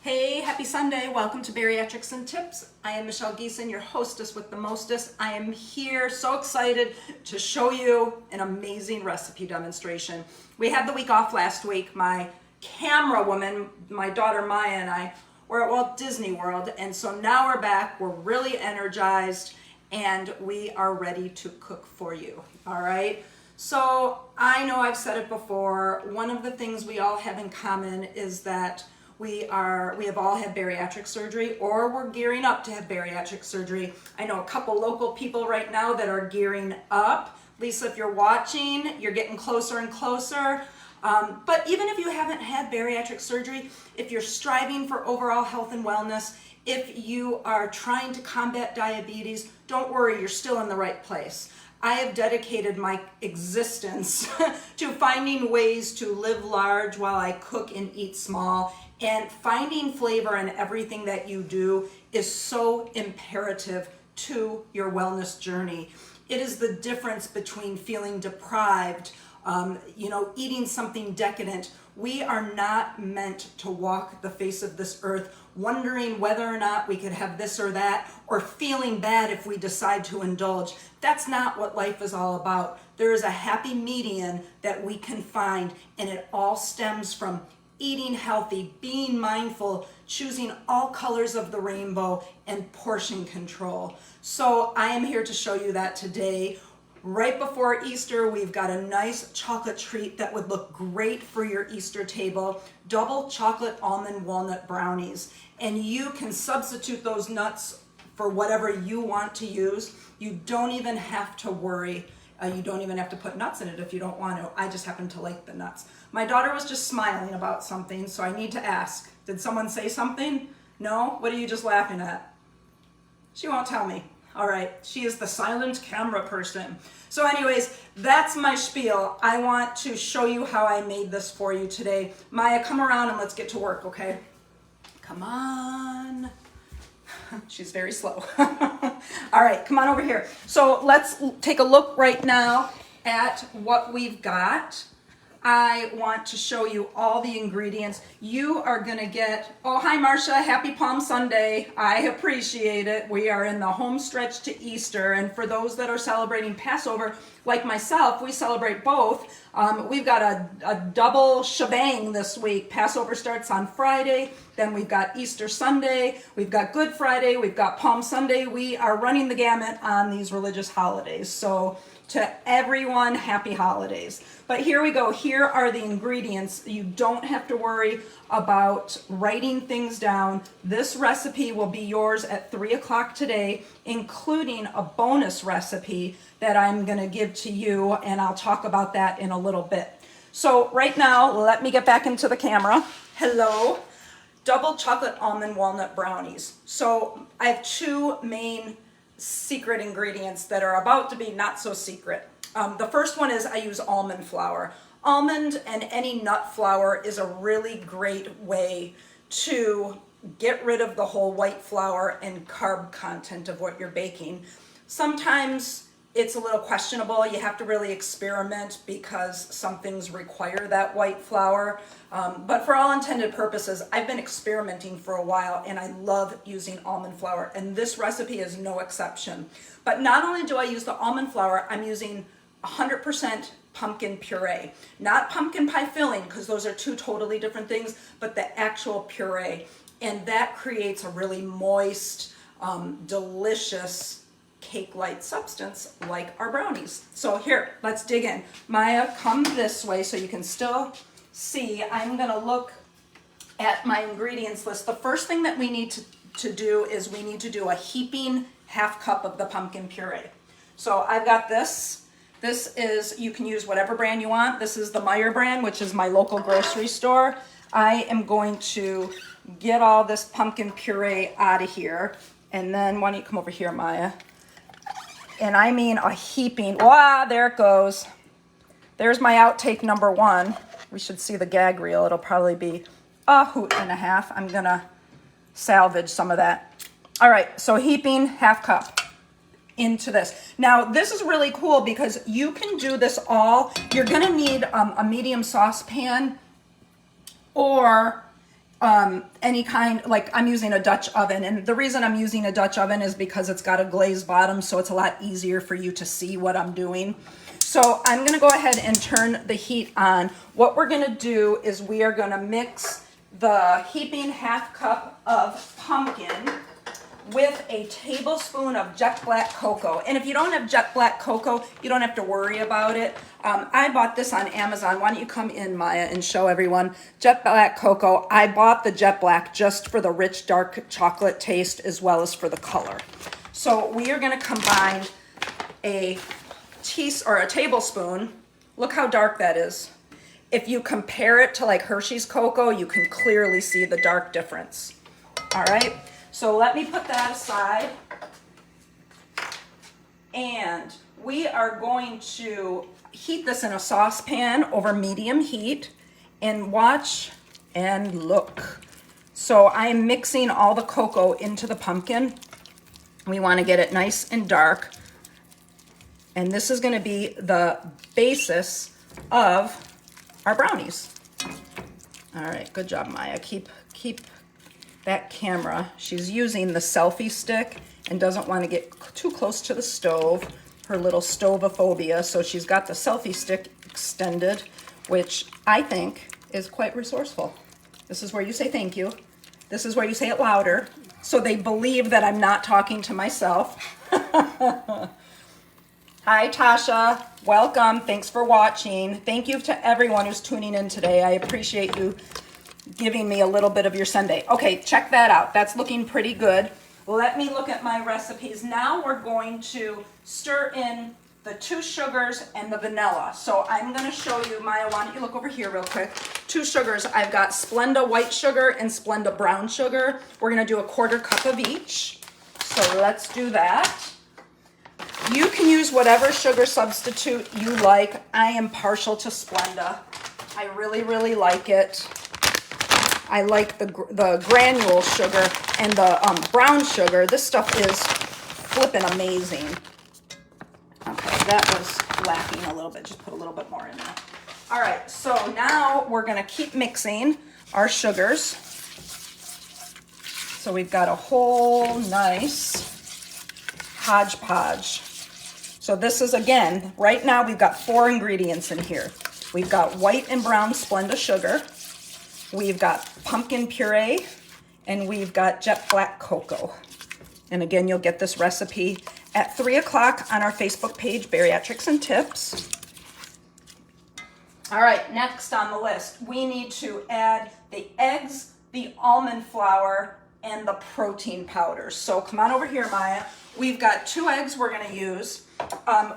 Hey, happy Sunday. Welcome to Bariatrics and Tips. I am Michelle Geeson, your hostess with the mostest. I am here so excited to show you an amazing recipe demonstration. We had the week off last week. My camera woman, my daughter Maya, and I were at Walt Disney World, and so now we're back. We're really energized and we are ready to cook for you. All right. So I know I've said it before. One of the things we all have in common is that we have all had bariatric surgery, or we're gearing up to have bariatric surgery. I know a couple local people right now that are gearing up. Lisa, if you're watching, you're getting closer and closer. But even if you haven't had bariatric surgery, if you're striving for overall health and wellness, if you are trying to combat diabetes, don't worry, you're still in the right place. I have dedicated my existence to finding ways to live large while I cook and eat small. And finding flavor in everything that you do is so imperative to your wellness journey. It is the difference between feeling deprived, eating something decadent. We are not meant to walk the face of this earth wondering whether or not we could have this or that, or feeling bad if we decide to indulge. That's not what life is all about. There is a happy median that we can find, and it all stems from eating healthy, being mindful, choosing all colors of the rainbow, and portion control. So I am here to show you that today. Right before Easter, we've got a nice chocolate treat that would look great for your Easter table, double chocolate almond walnut brownies. And you can substitute those nuts for whatever you want to use. You don't even have to worry. You don't even have to put nuts in it if you don't want to. I just happen to like the nuts. My daughter was just smiling about something, so I need to ask. Did someone say something? No? What are you just laughing at? She won't tell me. All right, she is the silent camera person. So anyways, that's my spiel. I want to show you how I made this for you today. Maya, come around and let's get to work, okay? Come on. She's very slow. All right, come on over here. So let's take a look right now at what we've got. I want to show you all the ingredients. You are gonna get, oh, hi Marcia, happy Palm Sunday. I appreciate it. We are in the home stretch to Easter, and for those that are celebrating Passover, like myself, we celebrate both. We've got a double shebang this week. Passover starts on Friday, then we've got Easter Sunday, we've got Good Friday, we've got Palm Sunday. We are running the gamut on these religious holidays. So to everyone, happy holidays. But here we go. Here are the ingredients. You don't have to worry about writing things down. This recipe will be yours at 3 o'clock today, including a bonus recipe that I'm going to give to you, and I'll talk about that in a little bit. So right now, let me get back into the camera. Hello. Double chocolate almond walnut brownies. So I have two main secret ingredients that are about to be not so secret. The first one is I use almond flour. Almond and any nut flour is a really great way to get rid of the whole white flour and carb content of what you're baking. Sometimes it's a little questionable. You have to really experiment because some things require that white flour. But for all intended purposes, I've been experimenting for a while and I love using almond flour, and this recipe is no exception. But not only do I use the almond flour, I'm using 100% pumpkin puree. Not pumpkin pie filling, because those are two totally different things, but the actual puree. And that creates a really moist, delicious cake-like substance like our brownies. So here, let's dig in. Maya, come this way so you can still see. I'm gonna look at my ingredients list. The first thing that we need to do is we need to do a heaping half cup of the pumpkin puree. So I've got this. This is, you can use whatever brand you want. This is the Meyer brand, which is my local grocery store. I am going to get all this pumpkin puree out of here. And then why don't you come over here, Maya? And I mean a heaping, wow, there it goes. There's my outtake number one. We should see the gag reel. It'll probably be a hoot and a half. I'm gonna salvage some of that. All right, so heaping half cup into this. Now, this is really cool because you can do this all. You're gonna need a medium saucepan or any kind, like I'm using a Dutch oven, and the reason I'm using a Dutch oven is because it's got a glazed bottom, so it's a lot easier for you to see what I'm doing. So I'm gonna go ahead and turn the heat on. What we're gonna do is we are gonna mix the heaping half cup of pumpkin with a tablespoon of jet black cocoa. And if you don't have jet black cocoa, you don't have to worry about it. I bought this on Amazon. Why don't you come in, Maya, and show everyone. Jet black cocoa. I bought the jet black just for the rich, dark chocolate taste as well as for the color. So we are gonna combine a tablespoon. Look how dark that is. If you compare it to like Hershey's cocoa, you can clearly see the dark difference. All right, so let me put that aside. And we are going to heat this in a saucepan over medium heat, and watch and look. So I'm mixing all the cocoa into the pumpkin. We want to get it nice and dark. And this is going to be the basis of our brownies. All right, good job, Maya. Keep that camera. She's using the selfie stick and doesn't want to get too close to the stove, her little stovophobia. So she's got the selfie stick extended, which I think is quite resourceful. This is where you say thank you. This is where you say it louder, so they believe that I'm not talking to myself. Hi, Tasha. Welcome. Thanks for watching. Thank you to everyone who's tuning in today. I appreciate you giving me a little bit of your Sunday. Okay, check that out. That's looking pretty good. Let me look at my recipes. Now we're going to stir in the 2 sugars and the vanilla. So I'm going to show you, Maya, why don't you look over here real quick. 2 sugars. I've got Splenda white sugar and Splenda brown sugar. We're going to do a 1/4 cup of each. So let's do that. You can use whatever sugar substitute you like. I am partial to Splenda. I really, really like it. I like the granule sugar and the brown sugar. This stuff is flippin' amazing. Okay, that was lacking a little bit. Just put a little bit more in there. All right, so now we're gonna keep mixing our sugars. So we've got a whole nice hodgepodge. So this is, again, right now we've got 4 ingredients in here. We've got white and brown Splenda sugar. We've got pumpkin puree, and we've got jet black cocoa. And again, you'll get this recipe at 3 o'clock on our Facebook page, Bariatrics and Tips. All right, next on the list, we need to add the eggs, the almond flour, and the protein powders. So come on over here, Maya. We've got 2 eggs we're gonna use.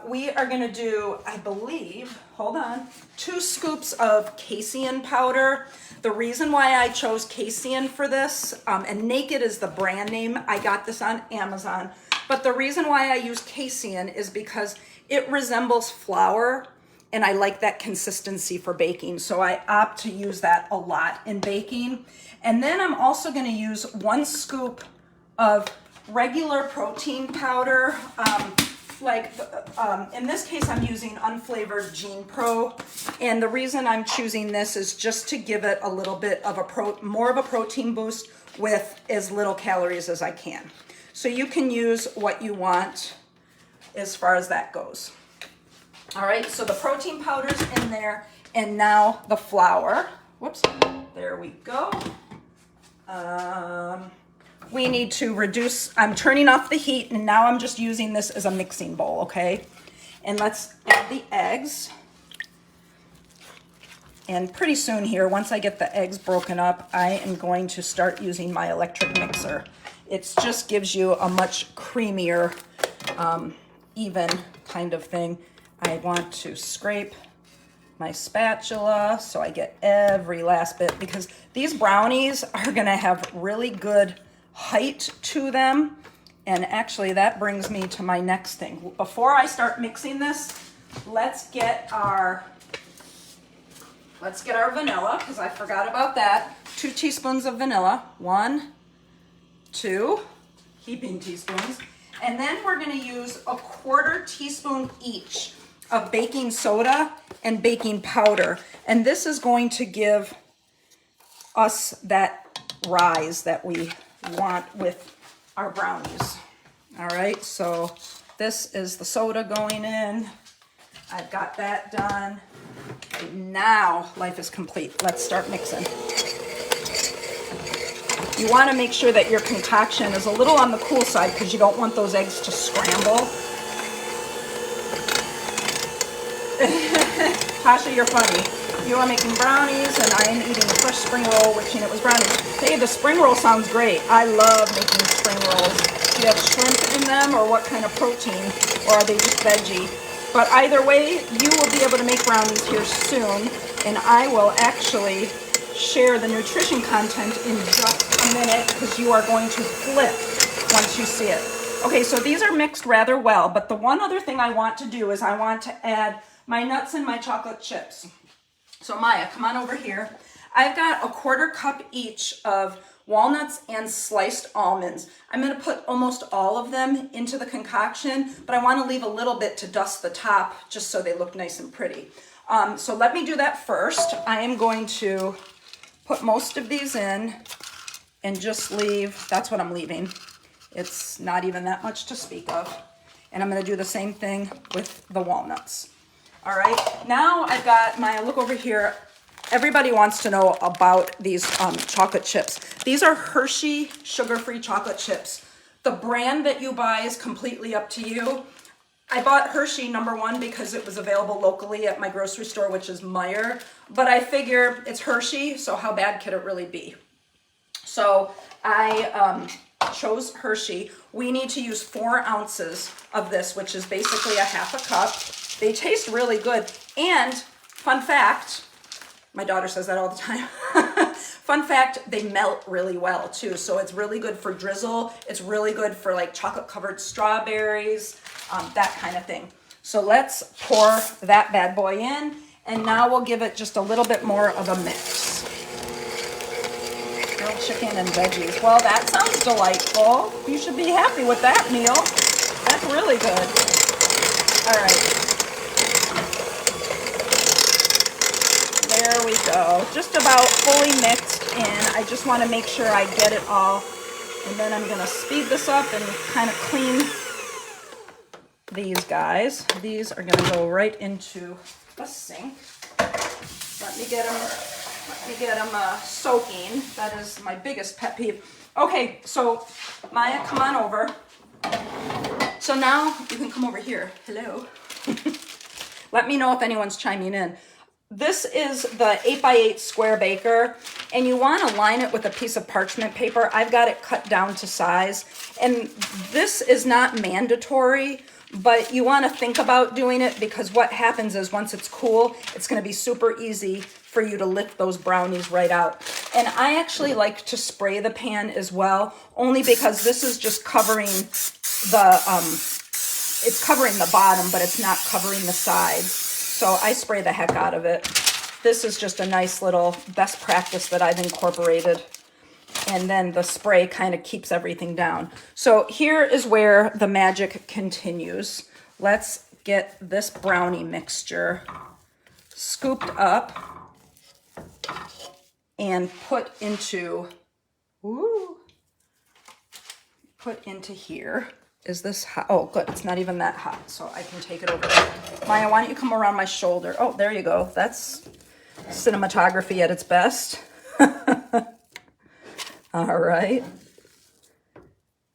We are gonna do, I believe, hold on, 2 scoops of casein powder. The reason why I chose casein for this, and Naked is the brand name, I got this on Amazon, but the reason why I use casein is because it resembles flour, and I like that consistency for baking, so I opt to use that a lot in baking. And then I'm also gonna use 1 scoop of regular protein powder. In this case, I'm using unflavored Gene Pro, and the reason I'm choosing this is just to give it a little bit of more of a protein boost with as little calories as I can. So you can use what you want as far as that goes. All right, so the protein powder's in there, and now the flour. Whoops, there we go. We need to reduce, I'm turning off the heat, and now I'm just using this as a mixing bowl, okay? And let's add the eggs. And pretty soon here, once I get the eggs broken up, I am going to start using my electric mixer. It just gives you a much creamier, even kind of thing. I want to scrape my spatula so I get every last bit, because these brownies are gonna have really good height to them. And actually that brings me to my next thing. Before I start mixing this, let's get our vanilla, because I forgot about that. 2 teaspoons of vanilla. 1, 2 heaping teaspoons. And then we're gonna use a 1/4 teaspoon each of baking soda and baking powder. And this is going to give us that rise that we want with our brownies. All right, so this is the soda going in. I've got that done. Now life is complete. Let's start mixing. You want to make sure that your concoction is a little on the cool side because you don't want those eggs to scramble. Tasha, you're funny. You are making brownies and I am eating a fresh spring roll wishing it was brownies. Hey, the spring roll sounds great. I love making spring rolls. Do you have shrimp in them or what kind of protein? Or are they just veggie? But either way, you will be able to make brownies here soon. And I will actually share the nutrition content in just a minute because you are going to flip once you see it. Okay, so these are mixed rather well. But the one other thing I want to do is I want to add my nuts and my chocolate chips. So Maya, come on over here. I've got a 1/4 cup each of walnuts and sliced almonds. I'm going to put almost all of them into the concoction, but I want to leave a little bit to dust the top just so they look nice and pretty. So let me do that first. I am going to put most of these in and just leave, that's what I'm leaving. It's not even that much to speak of. And I'm going to do the same thing with the walnuts. All right, now I've got my, look over here. Everybody wants to know about these chocolate chips. These are Hershey sugar-free chocolate chips. The brand that you buy is completely up to you. I bought Hershey, number one, because it was available locally at my grocery store, which is Meijer. But I figure it's Hershey, so how bad could it really be? So I chose Hershey. We need to use 4 ounces of this, which is basically a 1/2 cup. They taste really good. And fun fact, my daughter says that all the time. Fun fact, they melt really well too. So it's really good for drizzle. It's really good for like chocolate covered strawberries, that kind of thing. So let's pour that bad boy in. And now we'll give it just a little bit more of a mix. Grilled chicken and veggies. Well, that sounds delightful. You should be happy with that meal. That's really good. All right. There we go. Just about fully mixed in. I just want to make sure I get it all. And then I'm going to speed this up and kind of clean these guys. These are going to go right into the sink. Let me get them soaking. That is my biggest pet peeve. Okay, so Maya, come on over. So now you can come over here. Hello. Let me know if anyone's chiming in. This is the 8x8 square baker, and you want to line it with a piece of parchment paper. I've got it cut down to size, and this is not mandatory, but you want to think about doing it because what happens is once it's cool, it's going to be super easy for you to lift those brownies right out. And I actually like to spray the pan as well, only because this is just covering the, it's covering the bottom, but it's not covering the sides. So I spray the heck out of it. This is just a nice little best practice that I've incorporated. And then the spray kind of keeps everything down. So here is where the magic continues. Let's get this brownie mixture scooped up and put into here. Is this hot? Oh, good. It's not even that hot, so I can take it over there. Maya, why don't you come around my shoulder? Oh, there you go. That's cinematography at its best. All right.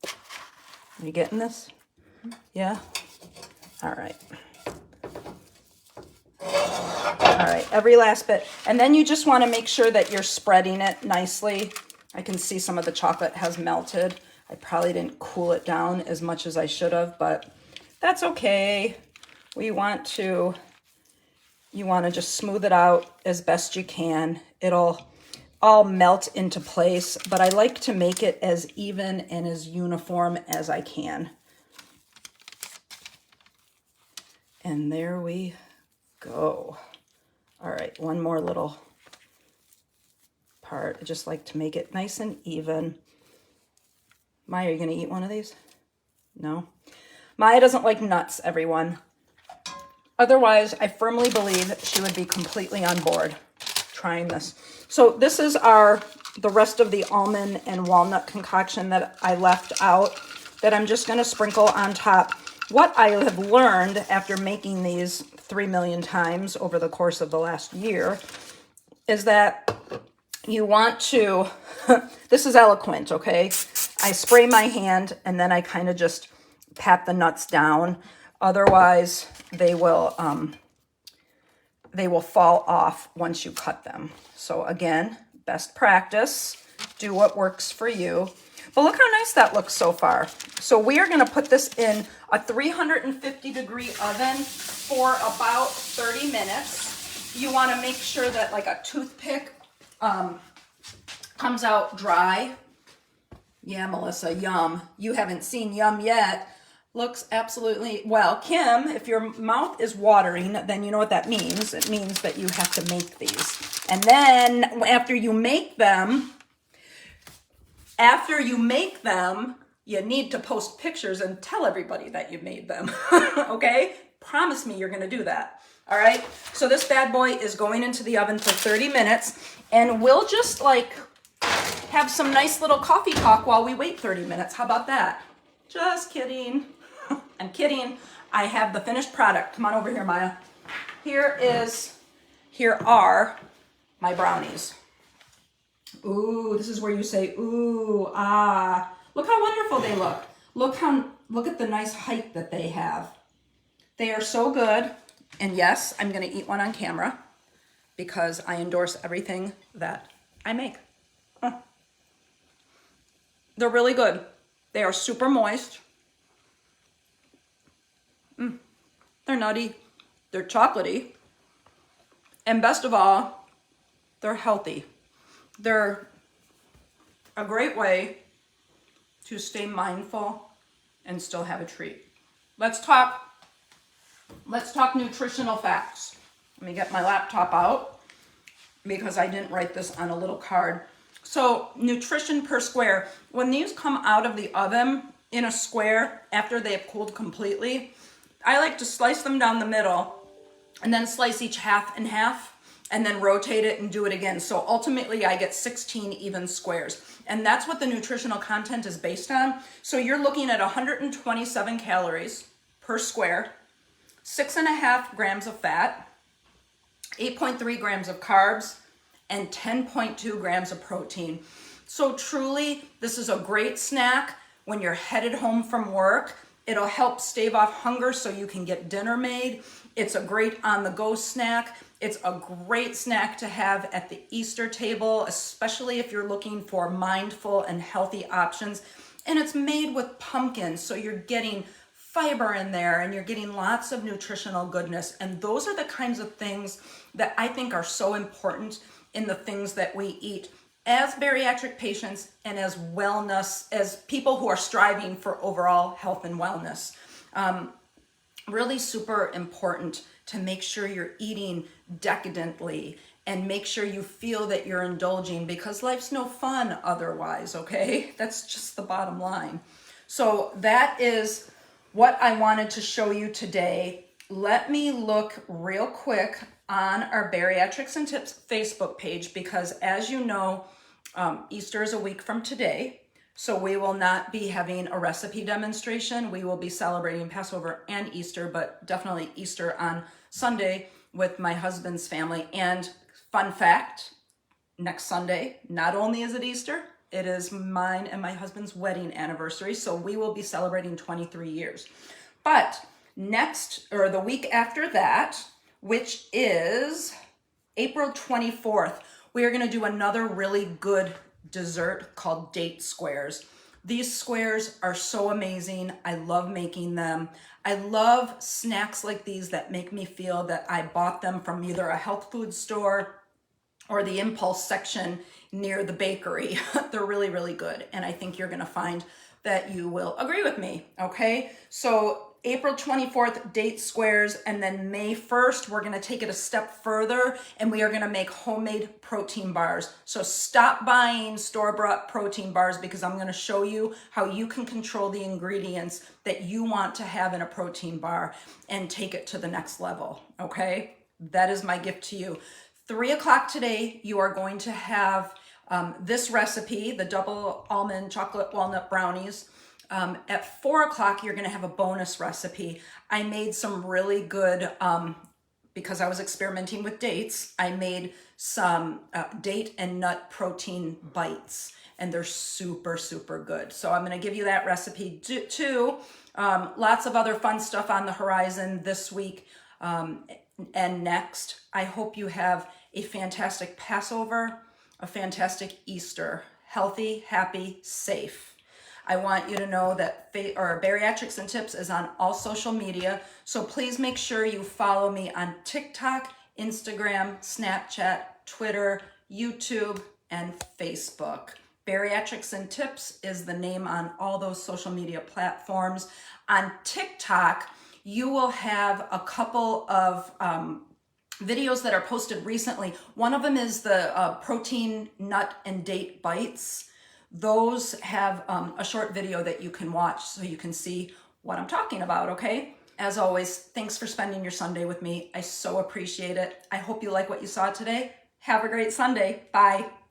Are you getting this? Yeah? All right. All right, every last bit. And then you just want to make sure that you're spreading it nicely. I can see some of the chocolate has melted. I probably didn't cool it down as much as I should have, but that's okay. You want to just smooth it out as best you can. It'll all melt into place, but I like to make it as even and as uniform as I can. And there we go. All right, one more little part. I just like to make it nice and even. Maya, are you going to eat one of these? No? Maya doesn't like nuts, everyone. Otherwise, I firmly believe she would be completely on board. trying this. So this is the rest of the almond and walnut concoction that I left out that I'm just going to sprinkle on top. What I have learned after making these 3 million times over the course of the last year is that you want to, this is eloquent, okay? I spray my hand and then I kind of just pat the nuts down. Otherwise, they will fall off once you cut them. So again, best practice, do what works for you. But look how nice that looks so far. So we are gonna put this in a 350-degree oven for about 30 minutes. You wanna make sure that like a toothpick comes out dry. Yeah, Melissa, yum. You haven't seen yum yet. Looks absolutely, well, Kim, if your mouth is watering, then you know what that means. It means that you have to make these. And then after you make them, you need to post pictures and tell everybody that you made them, okay? Promise me you're gonna do that, all right? So this bad boy is going into the oven for 30 minutes, and we'll just like have some nice little coffee talk while we wait 30 minutes. How about that? Just kidding. I'm kidding. I have the finished product. Come on over here, Maya. Here are my brownies. Ooh, this is where you say, ooh, ah. Look how wonderful they look. Look at the nice height that they have. They are so good. And yes, I'm gonna eat one on camera because I endorse everything that I make. They're really good. They are super moist. They're nutty. They're chocolatey. And best of all, they're healthy. They're a great way to stay mindful and still have a treat. Let's talk nutritional facts. Let me get my laptop out because I didn't write this on a little card. So nutrition per square, when these come out of the oven in a square after they have cooled completely, I like to slice them down the middle and then slice each half in half and then rotate it and do it again. So ultimately I get 16 even squares. And that's what the nutritional content is based on. So you're looking at 127 calories per square, 6.5 grams of fat, 8.3 grams of carbs, and 10.2 grams of protein. So truly, this is a great snack when you're headed home from work. It'll help stave off hunger so you can get dinner made. It's a great on-the-go snack. It's a great snack to have at the Easter table, especially if you're looking for mindful and healthy options. And it's made with pumpkin, so you're getting fiber in there and you're getting lots of nutritional goodness. And those are the kinds of things that I think are so important in the things that we eat as bariatric patients and as wellness, as people who are striving for overall health and wellness. Really super important to make sure you're eating decadently and make sure you feel that you're indulging, because life's no fun otherwise, okay? That's just the bottom line. So that is what I wanted to show you today. Let me look real quick on our Bariatrics and Tips Facebook page, because as you know, Easter is a week from today. So we will not be having a recipe demonstration. We will be celebrating Passover and Easter, but definitely Easter on Sunday with my husband's family. And fun fact, next Sunday, not only is it Easter, it is mine and my husband's wedding anniversary. So we will be celebrating 23 years. But the week after that, which is April 24th, we are going to do another really good dessert called date squares. These squares are so amazing. I love making them. I love snacks like these that make me feel that I bought them from either a health food store or the impulse section near the bakery. They're really, really good. And I think you're going to find that you will agree with me. Okay. So April 24th, date squares, and then May 1st, we're gonna take it a step further and we are gonna make homemade protein bars. So stop buying store-bought protein bars, because I'm gonna show you how you can control the ingredients that you want to have in a protein bar and take it to the next level, okay? That is my gift to you. 3 o'clock today, you are going to have this recipe, the double almond chocolate walnut brownies. At 4 o'clock, you're going to have a bonus recipe. I made some really good, because I was experimenting with dates, I made some date and nut protein bites, and they're super, super good. So I'm going to give you that recipe too. Lots of other fun stuff on the horizon this week and next. I hope you have a fantastic Passover, a fantastic Easter, healthy, happy, safe. I want you to know that Bariatrics and Tips is on all social media, so please make sure you follow me on TikTok, Instagram, Snapchat, Twitter, YouTube, and Facebook. Bariatrics and Tips is the name on all those social media platforms. On TikTok, you will have a couple of videos that are posted recently. One of them is the protein nut and date bites. Those have a short video that you can watch so you can see what I'm talking about, okay? As always, thanks for spending your Sunday with me. I so appreciate it. I hope you like what you saw today. Have a great Sunday. Bye.